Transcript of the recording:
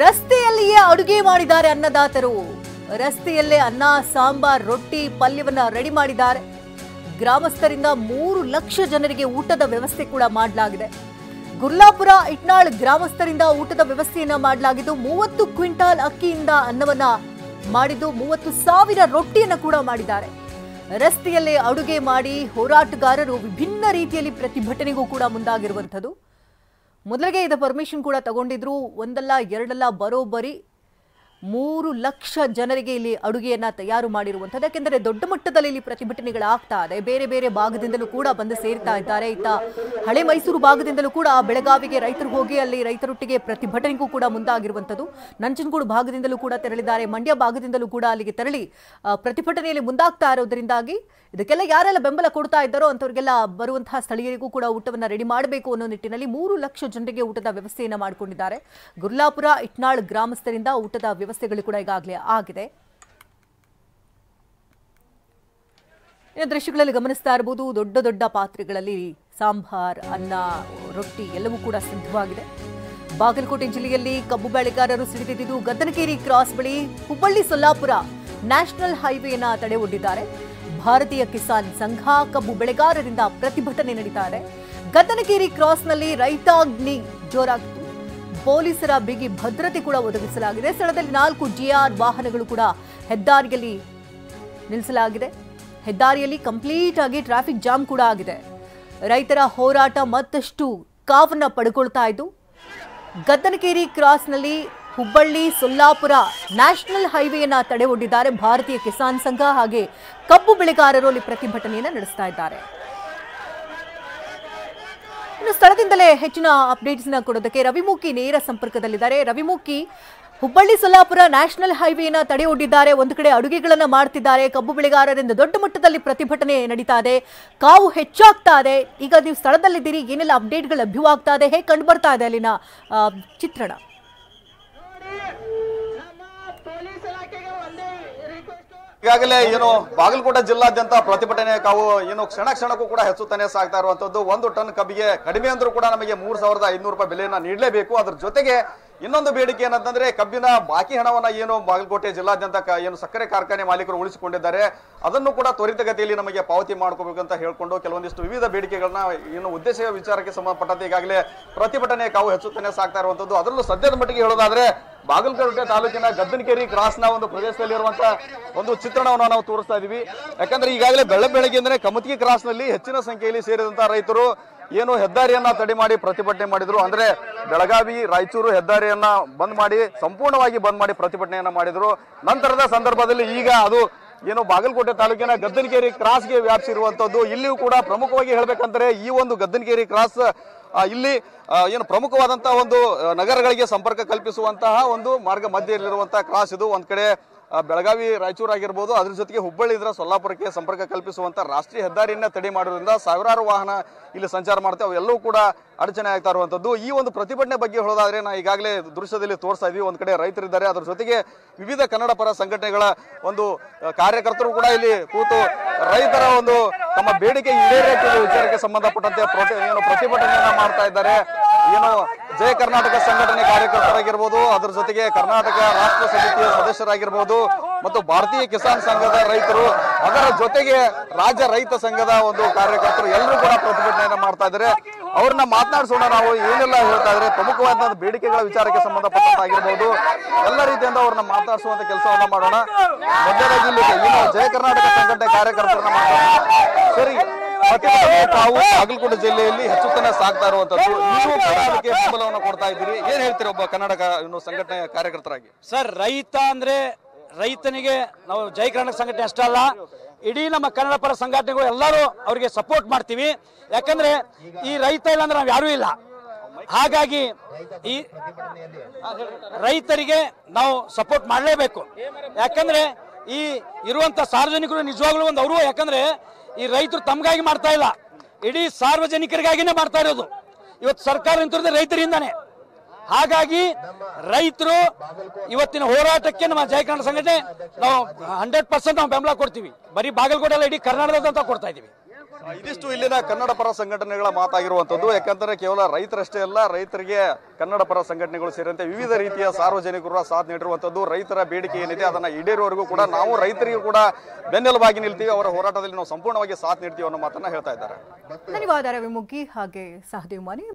ರಸ್ತೆಯಲ್ಲಿಯೇ ಅಡುಗೆ ಮಾಡಿದ್ದಾರೆ ಅನ್ನದಾತರು. ರಸ್ತೆಯಲ್ಲೇ ಅನ್ನ, ಸಾಂಬಾರ್, ರೊಟ್ಟಿ, ಪಲ್ಯವನ್ನ ರೆಡಿ ಮಾಡಿದ್ದಾರೆ. ಗ್ರಾಮಸ್ಥರಿಂದ 3 ಲಕ್ಷ ಜನರಿಗೆ ಊಟದ ವ್ಯವಸ್ಥೆ ಕೂಡ ಮಾಡಲಾಗಿದೆ. ಗುರ್ಲಾಪುರ ಇಟ್ನಾಳ್ ಗ್ರಾಮಸ್ಥರಿಂದ ಊಟದ ವ್ಯವಸ್ಥೆಯನ್ನ ಮಾಡಲಾಗಿದ್ದು 30 ಕ್ವಿಂಟಾಲ್ ಅಕ್ಕಿಯಿಂದ ಅನ್ನವನ್ನ ಮಾಡಿದ್ದು 30,000 ರೊಟ್ಟಿಯನ್ನ ಕೂಡ ಮಾಡಿದ್ದಾರೆ. ರಸ್ತೆಯಲ್ಲೇ ಅಡುಗೆ ಮಾಡಿ ಹೋರಾಟಗಾರರು ವಿಭಿನ್ನ ರೀತಿಯಲ್ಲಿ ಪ್ರತಿಭಟನೆಗೂ ಕೂಡ ಮುಂದಾಗಿರುವಂಥದ್ದು. ಮೊದಲಿಗೆ ಇದರ ಪರ್ಮಿಷನ್ ಕೂಡ ತಗೊಂಡಿದ್ರು. ಒಂದಲ್ಲ ಎರಡಲ್ಲ ಬರೋಬ್ಬರಿ 3 ಲಕ್ಷ ಜನರಿಗೆ ಇಲ್ಲಿ ಅಡುಗೆಯನ್ನ ತಯಾರು ಮಾಡಿರುವಂಥದ್ದು. ಯಾಕೆಂದರೆ ದೊಡ್ಡ ಮಟ್ಟದಲ್ಲಿ ಇಲ್ಲಿ ಪ್ರತಿಭಟನೆಗಳಾಗ್ತಾ ಇದೆ. ಬೇರೆ ಬೇರೆ ಭಾಗದಿಂದಲೂ ಕೂಡ ಬಂದು ಸೇರ್ತಾ ಇದ್ದಾರೆ. ಇತ್ತ ಹಳೆ ಮೈಸೂರು ಭಾಗದಿಂದಲೂ ಕೂಡ ಬೆಳಗಾವಿಗೆ ರೈತರು ಹೋಗಿ ಅಲ್ಲಿ ರೈತರೊಟ್ಟಿಗೆ ಪ್ರತಿಭಟನೆಗೂ ಕೂಡ ಮುಂದಾಗಿರುವಂಥದ್ದು. ನಂಜನಗೂಡು ಭಾಗದಿಂದಲೂ ಕೂಡ ತೆರಳಿದ್ದಾರೆ. ಮಂಡ್ಯ ಭಾಗದಿಂದಲೂ ಕೂಡ ಅಲ್ಲಿಗೆ ತೆರಳಿ ಪ್ರತಿಭಟನೆಯಲ್ಲಿ ಮುಂದಾಗ್ತಾ ಇರೋದ್ರಿಂದಾಗಿ ಇದಕ್ಕೆಲ್ಲ ಯಾರೆಲ್ಲ ಬೆಂಬಲ ಕೊಡ್ತಾ ಇದ್ದಾರೋ ಅಂಥವ್ರಿಗೆಲ್ಲ ಬರುವಂತಹ ಸ್ಥಳೀಯರಿಗೂ ಕೂಡ ಊಟವನ್ನು ರೆಡಿ ಮಾಡಬೇಕು ಅನ್ನೋ ನಿಟ್ಟಿನಲ್ಲಿ 3 ಲಕ್ಷ ಜನರಿಗೆ ಊಟದ ವ್ಯವಸ್ಥೆಯನ್ನು ಮಾಡಿಕೊಂಡಿದ್ದಾರೆ. ಗುರ್ಲಾಪುರ ಇಟ್ನಾಳ್ ಗ್ರಾಮಸ್ಥರಿಂದ ಊಟದ ವ್ಯವಸ್ಥೆಗಳು ಕೂಡ ಈಗಾಗಲೇ ಆಗಿದೆ. ದೃಶ್ಯಗಳಲ್ಲಿ ಗಮನಿಸ್ತಾ ಇರಬಹುದು, ದೊಡ್ಡ ದೊಡ್ಡ ಪಾತ್ರೆಗಳಲ್ಲಿ ಸಾಂಬಾರ್, ಅನ್ನ, ರೊಟ್ಟಿ ಎಲ್ಲವೂ ಕೂಡ ಸಿದ್ಧವಾಗಿದೆ. ಬಾಗಲಕೋಟೆ ಜಿಲ್ಲೆಯಲ್ಲಿ ಕಬ್ಬು ಬೆಳೆಗಾರರು ಸಿಡಿದಿದ್ದು ಗದ್ದನಕೇರಿ ಕ್ರಾಸ್ ಬಳಿ ಹುಬ್ಬಳ್ಳಿ ಸೊಲ್ಲಾಪುರ ನ್ಯಾಷನಲ್ ಹೈವೇನ ತಡೆ ಒಡ್ಡಿದ್ದಾರೆ. ಭಾರತೀಯ ಕಿಸಾನ್ ಸಂಘ ಕಬ್ಬು ಬೆಳೆಗಾರರಿಂದ ಪ್ರತಿಭಟನೆ ನಡೀತಾ ಇದೆ. ಗದ್ದನಕೇರಿ ಕ್ರಾಸ್ನಲ್ಲಿ ರೈತಾಗ್ನಿ ಜೋರಾಗಿತ್ತು. ಪೊಲೀಸರ ಬಿಗಿ ಭದ್ರತೆ ಕೂಡ ಒದಗಿಸಲಾಗಿದೆ. ಸ್ಥಳದಲ್ಲಿ 4 ಜಿಆರ್ ವಾಹನಗಳು ಕೂಡ ಹೆದ್ದಾರಿಯಲ್ಲಿ ನಿಲ್ಲಿಸಲಾಗಿದೆ. ಹೆದ್ದಾರಿಯಲ್ಲಿ ಕಂಪ್ಲೀಟ್ ಆಗಿ ಟ್ರಾಫಿಕ್ ಜಾಮ್ ಕೂಡ ಆಗಿದೆ. ರೈತರ ಹೋರಾಟ ಮತ್ತಷ್ಟು ಕಾವನ್ನ ಪಡ್ಕೊಳ್ತಾ ಇದ್ದು ಗದ್ದನಕೇರಿ ಕ್ರಾಸ್ನಲ್ಲಿ ಹುಬ್ಬಳ್ಳಿ ಸೊಲ್ಲಾಪುರ ನ್ಯಾಷನಲ್ ಹೈವೇಯನ್ನ ತಡೆ ಒಡ್ಡಿದ್ದಾರೆ. ಭಾರತೀಯ ಕಿಸಾನ್ ಸಂಘ ಹಾಗೆ ಕಬ್ಬು ಬೆಳೆಗಾರರು ಅಲ್ಲಿ ಪ್ರತಿಭಟನೆಯನ್ನು ನಡೆಸ್ತಾ ಇದ್ದಾರೆ. ಇನ್ನು ಸ್ಥಳದಿಂದಲೇ ಹೆಚ್ಚಿನ ಅಪ್ಡೇಟ್ಸ್ ಕೊಡೋದಕ್ಕೆ ರವಿಮುಖಿ ನೇರ ಸಂಪರ್ಕದಲ್ಲಿದ್ದಾರೆ. ರವಿಮುಖಿ, ಹುಬ್ಬಳ್ಳಿ ಸೊಲ್ಲಾಪುರ ನ್ಯಾಷನಲ್ ಹೈವೇನ ತಡೆ ಒಡ್ಡಿದ್ದಾರೆ. ಒಂದು ಕಡೆ ಅಡುಗೆಗಳನ್ನ ಮಾಡ್ತಿದ್ದಾರೆ. ಕಬ್ಬು ಬೆಳೆಗಾರರಿಂದ ದೊಡ್ಡ ಮಟ್ಟದಲ್ಲಿ ಪ್ರತಿಭಟನೆ ನಡೀತಾ ಇದೆ. ಕಾವು ಹೆಚ್ಚಾಗ್ತಾ ಇದೆ. ಈಗ ನೀವು ಸ್ಥಳದಲ್ಲಿದ್ದೀರಿ, ಏನೆಲ್ಲ ಅಪ್ಡೇಟ್ಗಳು ಲಭ್ಯವಾಗ್ತಾ ಇದೆ, ಹೇಗೆ ಕಂಡು ಬರ್ತಾ ಇದೆ ಅಲ್ಲಿನ ಚಿತ್ರಣ? ಈಗಾಗಲೇ ಏನು ಬಾಗಲಕೋಟೆ ಜಿಲ್ಲಾದ್ಯಂತ ಪ್ರತಿಭಟನೆ ಕಾವು ಏನು ಕ್ಷಣ ಕ್ಷಣಕ್ಕೂ ಕೂಡ ಹೆಚ್ಚುತ್ತಾನೆ ಸಾಗ್ತಾ ಇರುವಂತದ್ದು. 1 ಟನ್ ಕಬ್ಬಿಗೆ ಕಡಿಮೆ ಅಂದ್ರೂ ಕೂಡ ನಮಗೆ 3,500 ರೂಪಾಯಿ ಬೆಲೆಯನ್ನ ನೀಡಲೇಬೇಕು. ಅದ್ರ ಜೊತೆಗೆ ಇನ್ನೊಂದು ಬೇಡಿಕೆ ಏನಂತಂದ್ರೆ ಕಬ್ಬಿನ ಬಾಕಿ ಹಣವನ್ನ ಏನು ಬಾಗಲಕೋಟೆ ಜಿಲ್ಲಾದ್ಯಂತ ಏನು ಸಕ್ಕರೆ ಕಾರ್ಖಾನೆ ಮಾಲೀಕರು ಉಳಿಸಿಕೊಂಡಿದ್ದಾರೆ ಅದನ್ನು ಕೂಡ ತ್ವರಿತಗತಿಯಲ್ಲಿ ನಮಗೆ ಪಾವತಿ ಮಾಡ್ಕೋಬೇಕಂತ ಹೇಳ್ಕೊಂಡು ಕೆಲವೊಂದಿಷ್ಟು ವಿವಿಧ ಬೇಡಿಕೆಗಳನ್ನ ಏನು ಉದ್ದೇಶ ವಿಚಾರಕ್ಕೆ ಸಂಬಂಧಪಟ್ಟಂತೆ ಈಗಾಗಲೇ ಪ್ರತಿಭಟನೆ ಕಾವು ಹೆಚ್ಚುತ್ತಾನೆ ಸಾಗ್ತಾ ಇರುವಂತದ್ದು. ಅದರಲ್ಲೂ ಸದ್ಯದ ಮಟ್ಟಿಗೆ ಹೇಳೋದಾದ್ರೆ ಬಾಗಲಕೋಟೆ ತಾಲೂಕಿನ ಗದ್ದನಕೇರಿ ಕ್ರಾಸ್ನ ಒಂದು ಪ್ರದೇಶದಲ್ಲಿ ಇರುವಂತಹ ಒಂದು ಚಿತ್ರಣವನ್ನು ನಾವು ತೋರಿಸ್ತಾ ಇದೀವಿ. ಯಾಕಂದ್ರೆ ಈಗಾಗಲೇ ಬೆಳಗ್ಗೆಯಿಂದಲೇ ಕಮತ್ಗಿ ಕ್ರಾಸ್ ನಲ್ಲಿ ಹೆಚ್ಚಿನ ಸಂಖ್ಯೆಯಲ್ಲಿ ಸೇರಿದಂತಹ ರೈತರು ಏನು ಹೆದ್ದಾರಿಯನ್ನ ತಡೆ ಮಾಡಿ ಪ್ರತಿಭಟನೆ ಮಾಡಿದ್ರು. ಅಂದ್ರೆ ಬೆಳಗಾವಿ ರಾಯಚೂರು ಹೆದ್ದಾರಿಯನ್ನ ಸಂಪೂರ್ಣವಾಗಿ ಬಂದ್ ಮಾಡಿ ಪ್ರತಿಭಟನೆಯನ್ನ ಮಾಡಿದ್ರು. ನಂತರದ ಸಂದರ್ಭದಲ್ಲಿ ಈಗ ಅದು ಏನು ಬಾಗಲಕೋಟೆ ತಾಲೂಕಿನ ಗದ್ದನಕೇರಿ ಕ್ರಾಸ್ಗೆ ವ್ಯಾಪಿಸಿರುವಂತದ್ದು. ಇಲ್ಲಿಯೂ ಕೂಡ ಪ್ರಮುಖವಾಗಿ ಹೇಳ್ಬೇಕಂದ್ರೆ ಈ ಒಂದು ಗದ್ದನಕೇರಿ ಕ್ರಾಸ್ ಇಲ್ಲಿ ಏನು ಪ್ರಮುಖವಾದಂತಹ ಒಂದು ನಗರಗಳಿಗೆ ಸಂಪರ್ಕ ಕಲ್ಪಿಸುವಂತಹ ಒಂದು ಮಾರ್ಗ ಮಧ್ಯೆಯಲ್ಲಿರುವಂತಹ ಕ್ರಾಸ್ ಇದು. ಒಂದ್ ಕಡೆ ಬೆಳಗಾವಿ ರಾಯಚೂರು ಆಗಿರ್ಬೋದು, ಅದ್ರ ಜೊತೆಗೆ ಹುಬ್ಬಳ್ಳಿಯಿಂದ ಸೊಲ್ಲಾಪುರಕ್ಕೆ ಸಂಪರ್ಕ ಕಲ್ಪಿಸುವಂತ ರಾಷ್ಟ್ರೀಯ ಹೆದ್ದಾರಿಯನ್ನ ತಡೆ ಮಾಡೋದ್ರಿಂದ ಸಾವಿರಾರು ವಾಹನ ಇಲ್ಲಿ ಸಂಚಾರ ಮಾಡ್ತೇವೆ, ಅವೆಲ್ಲವೂ ಕೂಡ ಅಡಚಣೆ ಆಗ್ತಾ ಇರುವಂತದ್ದು. ಈ ಒಂದು ಪ್ರತಿಭಟನೆ ಬಗ್ಗೆ ಹೇಳೋದಾದ್ರೆ ನಾ ಈಗಾಗಲೇ ದೃಶ್ಯದಲ್ಲಿ ತೋರಿಸ್ತಾ ಇದ್ವಿ. ಒಂದ್ ಕಡೆ ರೈತರಿದ್ದಾರೆ, ಅದ್ರ ಜೊತೆಗೆ ವಿವಿಧ ಕನ್ನಡ ಪರ ಸಂಘಟನೆಗಳ ಒಂದು ಕಾರ್ಯಕರ್ತರು ಕೂಡ ಇಲ್ಲಿ ಕೂತು ರೈತರ ಒಂದು ತಮ್ಮ ಬೇಡಿಕೆ ಈಡೇರಿಕೆ ವಿಚಾರಕ್ಕೆ ಸಂಬಂಧಪಟ್ಟಂತೆ ಪ್ರತಿಭಟನೆಯನ್ನ ಮಾಡ್ತಾ ಇದ್ದಾರೆ. ಏನು ಜಯ ಕರ್ನಾಟಕ ಸಂಘಟನೆ ಕಾರ್ಯಕರ್ತರಾಗಿರ್ಬೋದು, ಅದ್ರ ಜೊತೆಗೆ ಕರ್ನಾಟಕ ರಾಷ್ಟ್ರ ಸಮಿತಿಯ ಸದಸ್ಯರಾಗಿರ್ಬೋದು ಮತ್ತು ಭಾರತೀಯ ಕಿಸಾನ್ ಸಂಘದ ರೈತರು, ಅದರ ಜೊತೆಗೆ ರಾಜ್ಯ ರೈತ ಸಂಘದ ಒಂದು ಕಾರ್ಯಕರ್ತರು ಎಲ್ಲರೂ ಕೂಡ ಪ್ರತಿಭಟನೆಯನ್ನ ಮಾಡ್ತಾ ಇದ್ದಾರೆ. ಅವ್ರನ್ನ ಮಾತನಾಡಿಸೋಣ. ನಾವು ಏನೆಲ್ಲ ಹೇಳ್ತಾ ಇದ್ರೆ ಪ್ರಮುಖವಾದ ಬೇಡಿಕೆಗಳ ವಿಚಾರಕ್ಕೆ ಸಂಬಂಧಪಟ್ಟಂತಾಗಿರ್ಬೋದು ಎಲ್ಲ ರೀತಿಯಿಂದ ಅವ್ರನ್ನ ಮಾತನಾಡಿಸುವಂತ ಕೆಲಸವನ್ನ ಮಾಡೋಣ. ಮೊದಲಾಗಿ ಇಲ್ಲಿ ಜಯ ಕರ್ನಾಟಕ ಸಂಘಟನೆ ಕಾರ್ಯಕರ್ತರನ್ನ ಮಾತಾಡೋಣ. ಸರಿ, ತಾವು ಬಾಗಲಕೋಟೆ ಜಿಲ್ಲೆಯಲ್ಲಿ ಹೆಚ್ಚುತ್ತಾನೆ ಸಾಗ್ತಾ ಇರುವಂತದ್ದು, ನೀವು ಅದಕ್ಕೆ ಬೆಂಬಲವನ್ನು ಕೊಡ್ತಾ ಇದ್ದೀರಿ, ಏನ್ ಹೇಳ್ತೀರಿ ಒಬ್ಬ ಕರ್ನಾಟಕ ಸಂಘಟನೆ ಕಾರ್ಯಕರ್ತರಾಗಿ? ಸರ್, ರೈತ ಅಂದ್ರೆ ರೈತನಿಗೆ ನಾವು ಜಯ ಕರ್ನಾಟಕ ಸಂಘಟನೆ ಅಷ್ಟೇ ಅಲ್ಲ, ಇಡೀ ನಮ್ಮ ಕನ್ನಡ ಪರ ಸಂಘಟನೆಗಳು ಎಲ್ಲರೂ ಅವರಿಗೆ ಸಪೋರ್ಟ್ ಮಾಡ್ತೀವಿ. ಯಾಕಂದ್ರೆ ಈ ರೈತ ಇಲ್ಲ ಅಂದ್ರೆ ನಾವು ಯಾರೂ ಇಲ್ಲ. ಹಾಗಾಗಿ ಈ ರೈತರಿಗೆ ನಾವು ಸಪೋರ್ಟ್ ಮಾಡಲೇಬೇಕು. ಯಾಕಂದ್ರೆ ಈ ಇರುವಂತ ಸಾರ್ವಜನಿಕರು ನಿಜವಾಗ್ಲೂ ಒಂದು ಅವರು, ಯಾಕಂದ್ರೆ ಈ ರೈತರು ತಮಗಾಗಿ ಮಾಡ್ತಾ ಇಲ್ಲ, ಇಡೀ ಸಾರ್ವಜನಿಕರಿಗಾಗಿನೇ ಮಾಡ್ತಾ ಇರೋದು. ಇವತ್ತು ಸರ್ಕಾರ ನಿಂತಿರೋದು ರೈತರಿಂದಾನೆ. ಹಾಗಾಗಿ ರೈತರು ಇವತ್ತಿನ ಹೋರಾಟಕ್ಕೆ ನಮ್ಮ ಜಯ ಕರ್ನಾಟಕ ಸಂಘಟನೆ ನಾವು 100% ನಾವು ಬೆಂಬಲ ಕೊಡ್ತೀವಿ. ಬರೀ ಬಾಗಲಕೋಟೆ ಅಲ್ಲ, ಇಡೀ ಕರ್ನಾಟಕದಂತ ಕೊಡ್ತಾ ಇದೀವಿ. ಇದಿಷ್ಟು ಇಲ್ಲಿನ ಕನ್ನಡ ಪರ ಸಂಘಟನೆಗಳ ಮಾತಾಗಿರುವಂತದ್ದು. ಯಾಕಂದ್ರೆ ಕೇವಲ ರೈತರಷ್ಟೇ ಅಲ್ಲ, ರೈತರಿಗೆ ಕನ್ನಡ ಪರ ಸಂಘಟನೆಗಳು ಸೇರಿದಂತೆ ವಿವಿಧ ರೀತಿಯ ಸಾರ್ವಜನಿಕರು ಸಾಥ್ ನೀಡಿರುವಂತದ್ದು. ರೈತರ ಬೇಡಿಕೆ ಏನಿದೆ ಅದನ್ನ ಈಡೇರುವವರೆಗೂ ಕೂಡ ನಾವು ರೈತರಿಗೂ ಕೂಡ ಬೆನ್ನೆಲುಬಾಗಿ ನಿಲ್ತೀವಿ, ಅವರ ಹೋರಾಟದಲ್ಲಿ ನಾವು ಸಂಪೂರ್ಣವಾಗಿ ಸಾಥ್ ನೀಡ್ತೀವಿ ಅನ್ನೋ ಮಾತನ್ನ ಹೇಳ್ತಾ ಇದ್ದಾರೆ. ಧನ್ಯವಾದ ರವಿಮುಗ್ಗಿ ಹಾಗೆ ಸಹದೇವ್ ಮಾನಿ.